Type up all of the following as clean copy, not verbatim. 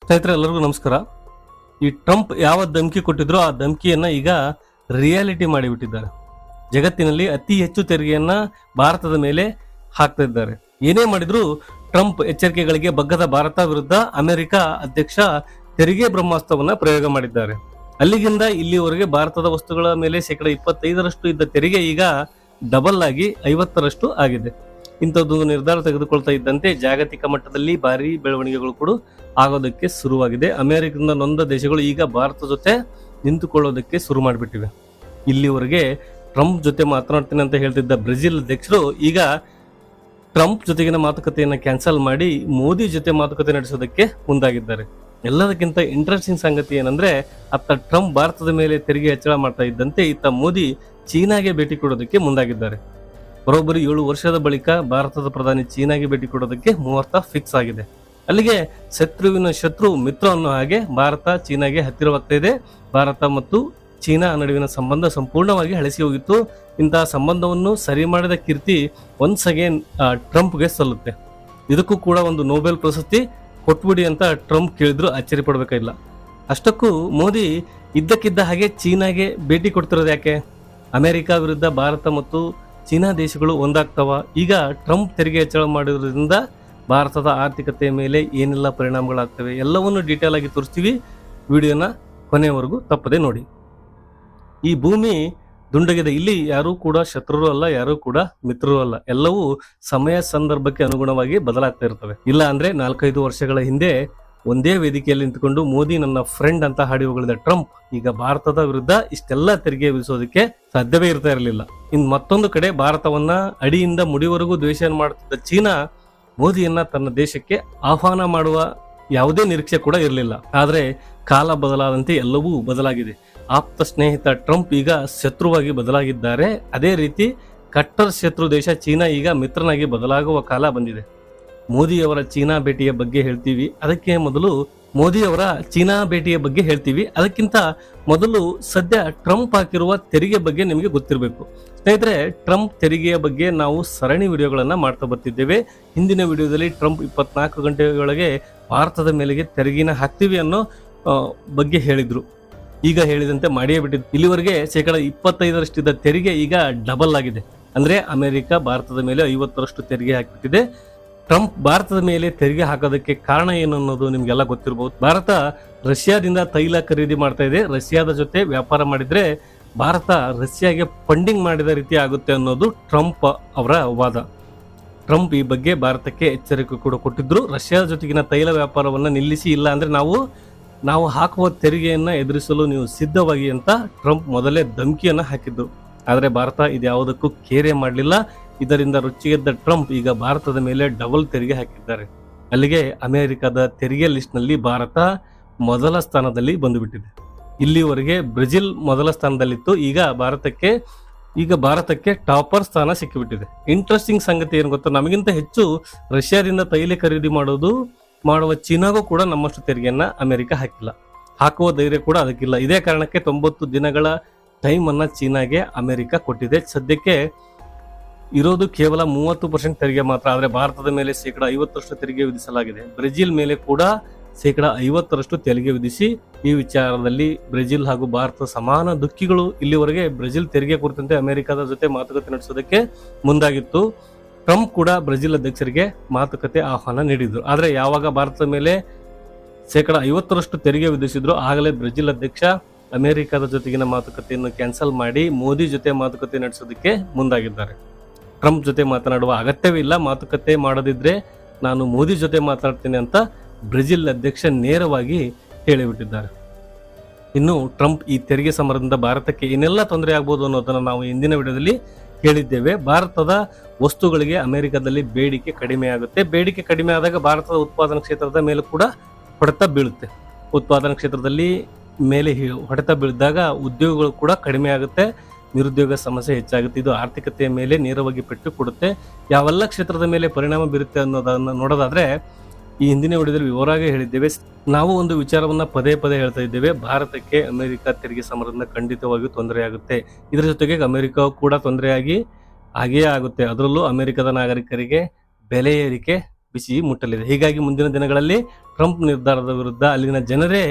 ಸ್ನೇಹಿತರೆ ಎಲ್ಲರಿಗೂ ನಮಸ್ಕಾರ. ಈ ಟ್ರಂಪ್ ಯಾವ ಧಮಕಿ ಕೊಟ್ಟಿದ್ರೋ ಆ ಧಮಕಿಯನ್ನ ಈಗ ರಿಯಾಲಿಟಿ ಮಾಡಿಬಿಟ್ಟಿದ್ದಾರೆ. ಜಗತ್ತಿನಲ್ಲಿ ಅತಿ ಹೆಚ್ಚು ತೆರಿಗೆಯನ್ನ ಭಾರತದ ಮೇಲೆ ಹಾಕ್ತಾ ಇದ್ದಾರೆ. ಏನೇ ಮಾಡಿದ್ರು ಟ್ರಂಪ್ ಎಚ್ಚರಿಕೆಗಳಿಗೆ ಬಗ್ಗದ ಭಾರತ ವಿರುದ್ಧ ಅಮೆರಿಕ ಅಧ್ಯಕ್ಷ ತೆರಿಗೆ ಬ್ರಹ್ಮಾಸ್ತ್ರವನ್ನ ಪ್ರಯೋಗ ಮಾಡಿದ್ದಾರೆ. ಅಲ್ಲಿಗಿಂದ ಇಲ್ಲಿವರೆಗೆ ಭಾರತದ ವಸ್ತುಗಳ ಮೇಲೆ 25% ಇದ್ದ ತೆರಿಗೆ ಈಗ ಡಬಲ್ ಆಗಿ 50% ಆಗಿದೆ. ಇಂಥದ್ದೊಂದು ನಿರ್ಧಾರ ತೆಗೆದುಕೊಳ್ತಾ ಇದ್ದಂತೆ ಜಾಗತಿಕ ಮಟ್ಟದಲ್ಲಿ ಭಾರಿ ಬೆಳವಣಿಗೆಗಳು ಕೂಡ ಆಗೋದಕ್ಕೆ ಶುರುವಾಗಿದೆ. ಅಮೆರಿಕದಿಂದ ನೊಂದ ದೇಶಗಳು ಈಗ ಭಾರತ ಜೊತೆ ನಿಂತುಕೊಳ್ಳೋದಕ್ಕೆ ಶುರು ಮಾಡಿಬಿಟ್ಟಿವೆ. ಇಲ್ಲಿವರೆಗೆ ಟ್ರಂಪ್ ಜೊತೆ ಮಾತನಾಡ್ತೀನಿ ಅಂತ ಹೇಳ್ತಿದ್ದ ಬ್ರೆಜಿಲ್ ಅಧ್ಯಕ್ಷರು ಈಗ ಟ್ರಂಪ್ ಜೊತೆಗಿನ ಮಾತುಕತೆಯನ್ನು ಕ್ಯಾನ್ಸಲ್ ಮಾಡಿ ಮೋದಿ ಜೊತೆ ಮಾತುಕತೆ ನಡೆಸೋದಕ್ಕೆ ಮುಂದಾಗಿದ್ದಾರೆ. ಎಲ್ಲದಕ್ಕಿಂತ ಇಂಟ್ರೆಸ್ಟಿಂಗ್ ಸಂಗತಿ ಏನಂದ್ರೆ, ಅತ್ತ ಟ್ರಂಪ್ ಭಾರತದ ಮೇಲೆ ತೆರಿಗೆ ಹೆಚ್ಚಳ ಮಾಡ್ತಾ ಇದ್ದಂತೆ ಇತ್ತ ಮೋದಿ ಚೀನಾಗೆ ಭೇಟಿ ಕೊಡೋದಕ್ಕೆ ಮುಂದಾಗಿದ್ದಾರೆ. ಬರೋಬ್ಬರಿ 7 ವರ್ಷದ ಬಳಿಕ ಭಾರತದ ಪ್ರಧಾನಿ ಚೀನಾಗೆ ಭೇಟಿ ಕೊಡೋದಕ್ಕೆ ಮುಹೂರ್ತ ಫಿಕ್ಸ್ ಆಗಿದೆ. ಅಲ್ಲಿಗೆ ಶತ್ರುವಿನ ಶತ್ರು ಮಿತ್ರ ಅನ್ನೋ ಹಾಗೆ ಭಾರತ ಚೀನಾಗೆ ಹತ್ತಿರವಾಗ್ತಾ ಇದೆ. ಭಾರತ ಮತ್ತು ಚೀನಾ ನಡುವಿನ ಸಂಬಂಧ ಸಂಪೂರ್ಣವಾಗಿ ಹಳಸಿ ಹೋಗಿತ್ತು. ಇಂತಹ ಸಂಬಂಧವನ್ನು ಸರಿ ಮಾಡಿದ ಕೀರ್ತಿ ಒನ್ಸ್ ಅಗೇನ್ ಟ್ರಂಪ್ಗೆ ಸಲ್ಲುತ್ತೆ. ಇದಕ್ಕೂ ಕೂಡ ಒಂದು ನೊಬೆಲ್ ಪ್ರಶಸ್ತಿ ಕೊಟ್ಬಿಡಿ ಅಂತ ಟ್ರಂಪ್ ಕೇಳಿದ್ರು ಅಚ್ಚರಿ ಪಡಬೇಕಾಗಿಲ್ಲ. ಅಷ್ಟಕ್ಕೂ ಮೋದಿ ಇದ್ದಕ್ಕಿದ್ದ ಹಾಗೆ ಚೀನಾಗೆ ಭೇಟಿ ಕೊಡ್ತಿರೋದು ಯಾಕೆ? ಅಮೆರಿಕ ವಿರುದ್ಧ ಭಾರತ ಮತ್ತು ಚೀನಾ ದೇಶಗಳು ಒಂದಾಗ್ತವ? ಈಗ ಟ್ರಂಪ್ ತೆರಿಗೆ ಹೆಚ್ಚಳ ಮಾಡಿರೋದ್ರಿಂದ ಭಾರತದ ಆರ್ಥಿಕತೆಯ ಮೇಲೆ ಏನೆಲ್ಲ ಪರಿಣಾಮಗಳಾಗ್ತವೆ ಎಲ್ಲವನ್ನು ಡೀಟೇಲ್ ಆಗಿ ತೋರಿಸ್ತೀವಿ. ವಿಡಿಯೋನ ಕೊನೆಯವರೆಗೂ ತಪ್ಪದೆ ನೋಡಿ. ಈ ಭೂಮಿ ದುಂಡಗಿದೆ. ಇಲ್ಲಿ ಯಾರೂ ಕೂಡ ಶತ್ರುರು ಅಲ್ಲ, ಯಾರೂ ಕೂಡ ಮಿತ್ರರು ಅಲ್ಲ. ಎಲ್ಲವೂ ಸಮಯ ಸಂದರ್ಭಕ್ಕೆ ಅನುಗುಣವಾಗಿ ಬದಲಾಗ್ತಾ ಇರ್ತವೆ. ಇಲ್ಲ ಅಂದ್ರೆ 4-5 ವರ್ಷಗಳ ಹಿಂದೆ ಒಂದೇ ವೇದಿಕೆಯಲ್ಲಿ ನಿಂತುಕೊಂಡು ಮೋದಿ ನನ್ನ ಫ್ರೆಂಡ್ ಅಂತ ಹಾಡಿ ಹೊಗಳಿದ ಟ್ರಂಪ್ ಈಗ ಭಾರತದ ವಿರುದ್ಧ ಇಷ್ಟೆಲ್ಲ ತೆರಿಗೆ ವಿಧಿಸೋದಕ್ಕೆ ಸಾಧ್ಯವೇ ಇರ್ತಾ ಇರಲಿಲ್ಲ. ಇನ್ ಮತ್ತೊಂದು ಕಡೆ ಭಾರತವನ್ನ ಅಡಿಯಿಂದ ಮುಡಿವರೆಗೂ ದ್ವೇಷ ಮಾಡುತ್ತಿದ್ದ ಚೀನಾ ಮೋದಿಯನ್ನ ತನ್ನ ದೇಶಕ್ಕೆ ಆಹ್ವಾನ ಮಾಡುವ ಯಾವುದೇ ನಿರೀಕ್ಷೆ ಕೂಡ ಇರಲಿಲ್ಲ. ಆದ್ರೆ ಕಾಲ ಬದಲಾದಂತೆ ಎಲ್ಲವೂ ಬದಲಾಗಿದೆ. ಆಪ್ತ ಸ್ನೇಹಿತ ಟ್ರಂಪ್ ಈಗ ಶತ್ರುವಾಗಿ ಬದಲಾಗಿದ್ದಾರೆ. ಅದೇ ರೀತಿ ಕಟ್ಟರ್ ಶತ್ರು ದೇಶ ಚೀನಾ ಈಗ ಮಿತ್ರನಾಗಿ ಬದಲಾಗುವ ಕಾಲ ಬಂದಿದೆ. ಮೋದಿಯವರ ಚೀನಾ ಭೇಟಿಯ ಬಗ್ಗೆ ಹೇಳ್ತೀವಿ. ಅದಕ್ಕಿಂತ ಮೊದಲು ಸದ್ಯ ಟ್ರಂಪ್ ಹಾಕಿರುವ ತೆರಿಗೆ ಬಗ್ಗೆ ನಿಮಗೆ ಗೊತ್ತಿರಬೇಕು. ಸ್ನೇಹಿತರೆ, ಟ್ರಂಪ್ ತೆರಿಗೆಯ ಬಗ್ಗೆ ನಾವು ಸರಣಿ ವಿಡಿಯೋಗಳನ್ನ ಮಾಡ್ತಾ ಬರ್ತಿದ್ದೇವೆ. ಹಿಂದಿನ ವಿಡಿಯೋದಲ್ಲಿ ಟ್ರಂಪ್ 24 ಗಂಟೆಯೊಳಗೆ ಭಾರತದ ಮೇಲೆಗೆ ತೆರಿಗೆನ ಹಾಕ್ತೀವಿ ಅನ್ನೋ ಬಗ್ಗೆ ಹೇಳಿದ್ರು. ಈಗ ಹೇಳಿದಂತೆ ಮಾಡಿಯೇ ಬಿಟ್ಟಿದ್ದು. ಇಲ್ಲಿವರೆಗೆ 25% ಇದ್ದ ತೆರಿಗೆ ಈಗ ಡಬಲ್ ಆಗಿದೆ. ಅಂದ್ರೆ ಅಮೆರಿಕ ಭಾರತದ ಮೇಲೆ 50% ತೆರಿಗೆ ಹಾಕಿಬಿಟ್ಟಿದೆ. ಟ್ರಂಪ್ ಭಾರತದ ಮೇಲೆ ತೆರಿಗೆ ಹಾಕೋದಕ್ಕೆ ಕಾರಣ ಏನು ಅನ್ನೋದು ನಿಮ್ಗೆಲ್ಲ ಗೊತ್ತಿರಬಹುದು. ಭಾರತ ರಷ್ಯಾದಿಂದ ತೈಲ ಖರೀದಿ ಮಾಡ್ತಾ ಇದೆ. ರಷ್ಯಾದ ಜೊತೆ ವ್ಯಾಪಾರ ಮಾಡಿದ್ರೆ ಭಾರತ ರಷ್ಯಾಗೆ ಫಂಡಿಂಗ್ ಮಾಡಿದ ರೀತಿ ಆಗುತ್ತೆ ಅನ್ನೋದು ಟ್ರಂಪ್ ಅವರ ವಾದ. ಟ್ರಂಪ್ ಈ ಬಗ್ಗೆ ಭಾರತಕ್ಕೆ ಎಚ್ಚರಿಕೆ ಕೂಡ ಕೊಟ್ಟಿದ್ರು. ರಷ್ಯಾದ ಜೊತೆಗಿನ ತೈಲ ವ್ಯಾಪಾರವನ್ನ ನಿಲ್ಲಿಸಿ, ಇಲ್ಲ ಅಂದ್ರೆ ನಾವು ಹಾಕುವ ತೆರಿಗೆಯನ್ನ ಎದುರಿಸಲು ನೀವು ಸಿದ್ಧವಾಗಿ ಅಂತ ಟ್ರಂಪ್ ಮೊದಲೇ ಧಮಕಿಯನ್ನ ಹಾಕಿದ್ರು. ಆದ್ರೆ ಭಾರತ ಇದ್ಯಾವುದಕ್ಕೂ ಕೇರೆ ಮಾಡಲಿಲ್ಲ. ಇದರಿಂದ ರುಚಿಗೆದ್ದ ಟ್ರಂಪ್ ಈಗ ಭಾರತದ ಮೇಲೆ ಡಬಲ್ ತೆರಿಗೆ ಹಾಕಿದ್ದಾರೆ. ಅಲ್ಲಿಗೆ ಅಮೆರಿಕದ ತೆರಿಗೆ ಲಿಸ್ಟ್ ನಲ್ಲಿ ಭಾರತ ಮೊದಲ ಸ್ಥಾನದಲ್ಲಿ ಬಂದುಬಿಟ್ಟಿದೆ. ಇಲ್ಲಿವರೆಗೆ ಬ್ರೆಜಿಲ್ ಮೊದಲ ಸ್ಥಾನದಲ್ಲಿತ್ತು. ಈಗ ಭಾರತಕ್ಕೆ ಟಾಪರ್ ಸ್ಥಾನ ಸಿಕ್ಕಿಬಿಟ್ಟಿದೆ. ಇಂಟ್ರೆಸ್ಟಿಂಗ್ ಸಂಗತಿ ಏನು ಗೊತ್ತಾ, ನಮಗಿಂತ ಹೆಚ್ಚು ರಷ್ಯಾದಿಂದ ತೈಲ ಖರೀದಿ ಮಾಡುವ ಚೀನಾಗೂ ಕೂಡ ನಮ್ಮಷ್ಟು ತೆರಿಗೆಯನ್ನ ಅಮೆರಿಕ ಹಾಕಿಲ್ಲ. ಹಾಕುವ ಧೈರ್ಯ ಕೂಡ ಅದಕ್ಕಿಲ್ಲ. ಇದೇ ಕಾರಣಕ್ಕೆ 90 ದಿನಗಳ ಟೈಮ್ ಅನ್ನ ಚೀನಾಗೆ ಅಮೆರಿಕ ಕೊಟ್ಟಿದೆ. ಸದ್ಯಕ್ಕೆ ಇರೋದು ಕೇವಲ 30% ತೆರಿಗೆ ಮಾತ್ರ. ಆದ್ರೆ ಭಾರತದ ಮೇಲೆ 50% ತೆರಿಗೆ ವಿಧಿಸಲಾಗಿದೆ. ಬ್ರೆಜಿಲ್ ಮೇಲೆ ಕೂಡ 50% ತೆರಿಗೆ ವಿಧಿಸಿ ಈ ವಿಚಾರದಲ್ಲಿ ಬ್ರೆಜಿಲ್ ಹಾಗೂ ಭಾರತ ಸಮಾನ ದುಃಖಿಗಳು. ಇಲ್ಲಿವರೆಗೆ ಬ್ರೆಜಿಲ್ ತೆರಿಗೆ ಕುರಿತಂತೆ ಅಮೆರಿಕದ ಜೊತೆ ಮಾತುಕತೆ ನಡೆಸೋದಕ್ಕೆ ಮುಂದಾಗಿತ್ತು. ಟ್ರಂಪ್ ಕೂಡ ಬ್ರೆಜಿಲ್ ಅಧ್ಯಕ್ಷರಿಗೆ ಮಾತುಕತೆ ಆಹ್ವಾನ ನೀಡಿದ್ರು. ಆದ್ರೆ ಯಾವಾಗ ಭಾರತದ ಮೇಲೆ 50% ತೆರಿಗೆ ವಿಧಿಸಿದ್ರು ಆಗಲೇ ಬ್ರೆಜಿಲ್ ಅಧ್ಯಕ್ಷ ಅಮೆರಿಕದ ಜೊತೆಗಿನ ಮಾತುಕತೆಯನ್ನು ಕ್ಯಾನ್ಸಲ್ ಮಾಡಿ ಮೋದಿ ಜೊತೆ ಮಾತುಕತೆ ನಡೆಸೋದಕ್ಕೆ ಮುಂದಾಗಿದ್ದಾರೆ. ಟ್ರಂಪ್ ಜೊತೆ ಮಾತನಾಡುವ ಅಗತ್ಯವೇ ಇಲ್ಲ, ಮಾತುಕತೆ ಮಾಡೋದಿದ್ರೆ ನಾನು ಮೋದಿ ಜೊತೆ ಮಾತಾಡ್ತೀನಿ ಅಂತ ಬ್ರೆಜಿಲ್ ಅಧ್ಯಕ್ಷ ನೇರವಾಗಿ ಹೇಳಿಬಿಟ್ಟಿದ್ದಾರೆ. ಇನ್ನು ಟ್ರಂಪ್ ಈ ತೆರಿಗೆ ಸಮರದಿಂದ ಭಾರತಕ್ಕೆ ಏನೆಲ್ಲ ತೊಂದರೆ ಆಗ್ಬೋದು ಅನ್ನೋದನ್ನ ನಾವು ಹಿಂದಿನ ವಿಡಿಯೋದಲ್ಲಿ ಹೇಳಿದ್ದೇವೆ. ಭಾರತದ ವಸ್ತುಗಳಿಗೆ ಅಮೆರಿಕದಲ್ಲಿ ಬೇಡಿಕೆ ಕಡಿಮೆ ಆಗುತ್ತೆ. ಬೇಡಿಕೆ ಕಡಿಮೆ ಆದಾಗ ಭಾರತದ ಉತ್ಪಾದನಾ ಕ್ಷೇತ್ರದ ಮೇಲೆ ಕೂಡ ಹೊಡೆತ ಬೀಳುತ್ತೆ. ಉತ್ಪಾದನಾ ಕ್ಷೇತ್ರದಲ್ಲಿ ಮೇಲೆ ಹೊಡೆತ ಬೀಳಿದಾಗ ಉದ್ಯೋಗಗಳು ಕೂಡ ಕಡಿಮೆ ಆಗುತ್ತೆ, ನಿರುದ್ಯೋಗ ಸಮಸ್ಯೆ ಹೆಚ್ಚಾಗುತ್ತೆ. ಇದು ಆರ್ಥಿಕತೆಯ ಮೇಲೆ ನೇರವಾಗಿ ಪೆಟ್ಟು ಕೊಡುತ್ತೆ. ಯಾವೆಲ್ಲ ಕ್ಷೇತ್ರದ ಮೇಲೆ ಪರಿಣಾಮ ಬೀರುತ್ತೆ ಅನ್ನೋದನ್ನ ನೋಡೋದಾದ್ರೆ ಈ ಹಿಂದಿನ ವಿಡಿಯೋದಲ್ಲಿ ವಿವರವಾಗಿ ಹೇಳಿದ್ದೇವೆ. ನಾವು ಒಂದು ವಿಚಾರವನ್ನ ಪದೇ ಹೇಳ್ತಾ ಇದ್ದೇವೆ, ಭಾರತಕ್ಕೆ ಅಮೆರಿಕ ತೆರಿಗೆ ಸಮರದಿಂದ ಖಂಡಿತವಾಗಿಯೂ ತೊಂದರೆ ಆಗುತ್ತೆ. ಇದರ ಜೊತೆಗೆ ಅಮೆರಿಕ ಕೂಡ ತೊಂದರೆಯಾಗಿ ಹಾಗೆಯೇ ಆಗುತ್ತೆ. ಅದರಲ್ಲೂ ಅಮೆರಿಕದ ನಾಗರಿಕರಿಗೆ ಬೆಲೆ ಏರಿಕೆ ಬಿಸಿ ಮುಟ್ಟಲಿದೆ. ಹೀಗಾಗಿ ಮುಂದಿನ ದಿನಗಳಲ್ಲಿ ಟ್ರಂಪ್ ನಿರ್ಧಾರದ ವಿರುದ್ಧ ಅಲ್ಲಿನ ಜನರೇ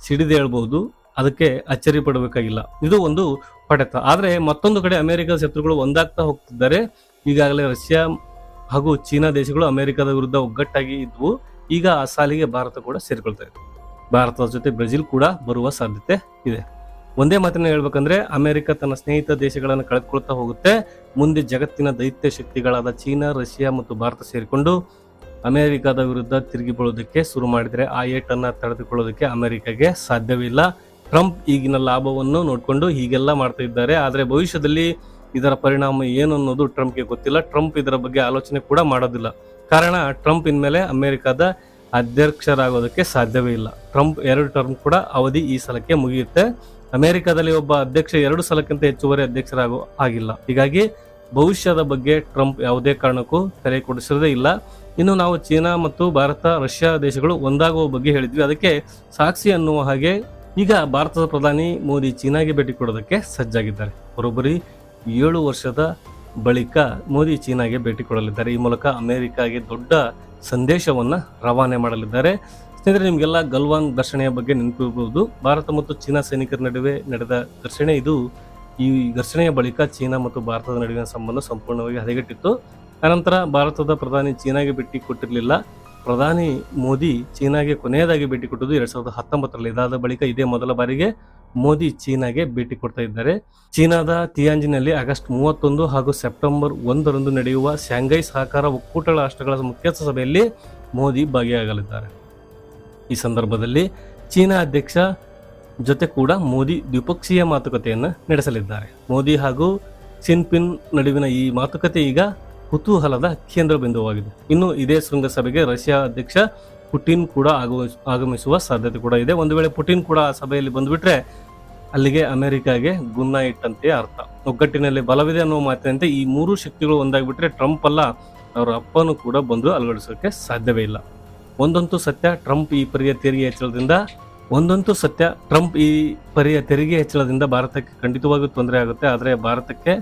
ಸಿಡಿದೇಳಬಹುದು. ಅದಕ್ಕೆ ಅಚ್ಚರಿ ಪಡಬೇಕಾಗಿಲ್ಲ. ಇದು ಒಂದು ಪಡೆತ. ಆದ್ರೆ ಮತ್ತೊಂದು ಕಡೆ ಅಮೆರಿಕದ ಶತ್ರುಗಳು ಒಂದಾಗ್ತಾ ಹೋಗ್ತಿದ್ದಾರೆ. ಈಗಾಗಲೇ ರಷ್ಯಾ ಹಾಗೂ ಚೀನಾ ದೇಶಗಳು ಅಮೆರಿಕದ ವಿರುದ್ಧ ಒಗ್ಗಟ್ಟಾಗಿ ಇದ್ವು. ಈಗ ಆ ಸಾಲಿಗೆ ಭಾರತ ಕೂಡ ಸೇರಿಕೊಳ್ತಾ ಇದೆ. ಭಾರತದ ಜೊತೆ ಬ್ರೆಜಿಲ್ ಕೂಡ ಬರುವ ಸಾಧ್ಯತೆ ಇದೆ. ಒಂದೇ ಮಾತನ್ನ ಹೇಳ್ಬೇಕಂದ್ರೆ ಅಮೆರಿಕ ತನ್ನ ಸ್ನೇಹಿತ ದೇಶಗಳನ್ನು ಕಳೆದುಕೊಳ್ತಾ ಹೋಗುತ್ತೆ. ಮುಂದೆ ಜಗತ್ತಿನ ದೈತ್ಯ ಶಕ್ತಿಗಳಾದ ಚೀನಾ, ರಷ್ಯಾ ಮತ್ತು ಭಾರತ ಸೇರಿಕೊಂಡು ಅಮೆರಿಕದ ವಿರುದ್ಧ ತಿರುಗಿ ಬೀಳೋದಕ್ಕೆ ಶುರು ಮಾಡಿದರೆ ಆ ಏಟನ್ನ ತಡೆದುಕೊಳ್ಳೋದಕ್ಕೆ ಅಮೆರಿಕಾಗೆ ಸಾಧ್ಯವಿಲ್ಲ. ಟ್ರಂಪ್ ಈಗಿನ ಲಾಭವನ್ನು ನೋಡಿಕೊಂಡು ಹೀಗೆಲ್ಲ ಮಾಡ್ತಾ ಇದ್ದಾರೆ. ಆದರೆ ಭವಿಷ್ಯದಲ್ಲಿ ಇದರ ಪರಿಣಾಮ ಏನು ಅನ್ನೋದು ಟ್ರಂಪ್ಗೆ ಗೊತ್ತಿಲ್ಲ. ಟ್ರಂಪ್ ಇದರ ಬಗ್ಗೆ ಆಲೋಚನೆ ಕೂಡ ಮಾಡೋದಿಲ್ಲ. ಕಾರಣ ಟ್ರಂಪ್ ಇನ್ಮೇಲೆ ಅಮೆರಿಕದ ಅಧ್ಯಕ್ಷರಾಗೋದಕ್ಕೆ ಸಾಧ್ಯವೇ ಇಲ್ಲ. ಟ್ರಂಪ್ 2 ಟರ್ಮ್ ಕೂಡ ಅವಧಿ ಈ ಸಲಕ್ಕೆ ಮುಗಿಯುತ್ತೆ. ಅಮೆರಿಕದಲ್ಲಿ ಒಬ್ಬ ಅಧ್ಯಕ್ಷ 2 ಸಲಕ್ಕಿಂತ ಹೆಚ್ಚುವರಿ ಅಧ್ಯಕ್ಷರಾಗೋ ಆಗಿಲ್ಲ. ಹೀಗಾಗಿ ಭವಿಷ್ಯದ ಬಗ್ಗೆ ಟ್ರಂಪ್ ಯಾವುದೇ ಕಾರಣಕ್ಕೂ ತಲೆ ಕೊಡಿಸೋದೇ ಇಲ್ಲ. ಇನ್ನು ನಾವು ಚೀನಾ ಮತ್ತು ಭಾರತ, ರಷ್ಯಾ ದೇಶಗಳು ಒಂದಾಗುವ ಬಗ್ಗೆ ಹೇಳಿದ್ವಿ. ಅದಕ್ಕೆ ಸಾಕ್ಷಿ ಅನ್ನುವ ಹಾಗೆ ಈಗ ಭಾರತದ ಪ್ರಧಾನಿ ಮೋದಿ ಚೀನಾಗೆ ಭೇಟಿ ಕೊಡೋದಕ್ಕೆ ಸಜ್ಜಾಗಿದ್ದಾರೆ. ಬರೋಬ್ಬರಿ 7 ವರ್ಷದ ಬಳಿಕ ಮೋದಿ ಚೀನಾಗೆ ಭೇಟಿ ಕೊಡಲಿದ್ದಾರೆ. ಈ ಮೂಲಕ ಅಮೆರಿಕಾಗೆ ದೊಡ್ಡ ಸಂದೇಶವನ್ನ ರವಾನೆ ಮಾಡಲಿದ್ದಾರೆ. ಸ್ನೇಹಿತರೆ, ನಿಮಗೆಲ್ಲ ಗಲ್ವಾನ್ ಘರ್ಷಣೆಯ ಬಗ್ಗೆ ನೆನಪಿರಬಹುದು. ಭಾರತ ಮತ್ತು ಚೀನಾ ಸೈನಿಕರ ನಡುವೆ ನಡೆದ ಘರ್ಷಣೆ ಇದು. ಈ ಘರ್ಷಣೆಯ ಬಳಿಕ ಚೀನಾ ಮತ್ತು ಭಾರತದ ನಡುವಿನ ಸಂಬಂಧ ಸಂಪೂರ್ಣವಾಗಿ ಹದಗೆಟ್ಟಿತ್ತು. ಅನಂತರ ಭಾರತದ ಪ್ರಧಾನಿ ಚೀನಾಗೆ ಭೇಟಿ ಕೊಟ್ಟಿರಲಿಲ್ಲ. ಪ್ರಧಾನಿ ಮೋದಿ ಚೀನಾಗೆ ಕೊನೆಯದಾಗಿ ಭೇಟಿ ಕೊಟ್ಟದ್ದು 2019ರಲ್ಲಿ. ಇದಾದ ಬಳಿಕ ಇದೇ ಮೊದಲ ಬಾರಿಗೆ ಮೋದಿ ಚೀನಾಗೆ ಭೇಟಿ ಕೊಡ್ತಾ ಇದ್ದಾರೆ. ಚೀನಾದ ತಿಯಾಂಜಿನಲ್ಲಿ ಆಗಸ್ಟ್ 31 ಹಾಗೂ ಸೆಪ್ಟೆಂಬರ್ 1ರಂದು ನಡೆಯುವ ಶಾಂಘೈ ಸಹಕಾರ ಒಕ್ಕೂಟ ರಾಷ್ಟ್ರಗಳ ಮುಖ್ಯಸ್ಥ ಸಭೆಯಲ್ಲಿ ಮೋದಿ ಭಾಗಿಯಾಗಲಿದ್ದಾರೆ. ಈ ಸಂದರ್ಭದಲ್ಲಿ ಚೀನಾ ಅಧ್ಯಕ್ಷ ಜೊತೆ ಕೂಡ ಮೋದಿ ದ್ವಿಪಕ್ಷೀಯ ಮಾತುಕತೆಯನ್ನು ನಡೆಸಲಿದ್ದಾರೆ. ಮೋದಿ ಹಾಗೂ ಜಿನ್ಪಿಂಗ್ ನಡುವಿನ ಈ ಮಾತುಕತೆ ಈಗ ಕುತೂಹಲದ ಕೇಂದ್ರ ಬಿಂದುವಾಗಿದೆ. ಇನ್ನು ಇದೇ ಶೃಂಗಸಭೆಗೆ ರಷ್ಯಾ ಅಧ್ಯಕ್ಷ ಪುಟಿನ್ ಕೂಡ ಆಗಮಿಸುವ ಸಾಧ್ಯತೆ ಕೂಡ ಇದೆ. ಒಂದು ವೇಳೆ ಪುಟಿನ್ ಕೂಡ ಆ ಸಭೆಯಲ್ಲಿ ಬಂದುಬಿಟ್ರೆ ಅಲ್ಲಿಗೆ ಅಮೆರಿಕಾಗೆ ಗುನ್ನ ಇಟ್ಟಂತೆ ಅರ್ಥ. ಒಗ್ಗಟ್ಟಿನಲ್ಲಿ ಬಲವಿದೆ ಅನ್ನುವ ಮಾತಿನಂತೆ ಈ 3 ಶಕ್ತಿಗಳು ಒಂದಾಗಿಬಿಟ್ರೆ ಟ್ರಂಪ್ ಅಲ್ಲ, ಅವರ ಅಪ್ಪನೂ ಕೂಡ ಬಂದು ಅಲುಗಾಡಿಸೋಕೆ ಸಾಧ್ಯವೇ ಇಲ್ಲ. ಒಂದಂತೂ ಸತ್ಯ, ಟ್ರಂಪ್ ಈ ಪರಿಯ ತೆರಿಗೆ ಹೆಚ್ಚಳದಿಂದ ಭಾರತಕ್ಕೆ ಖಂಡಿತವಾಗಿಯೂ ತೊಂದರೆ ಆಗುತ್ತೆ. ಆದರೆ ಭಾರತಕ್ಕೆ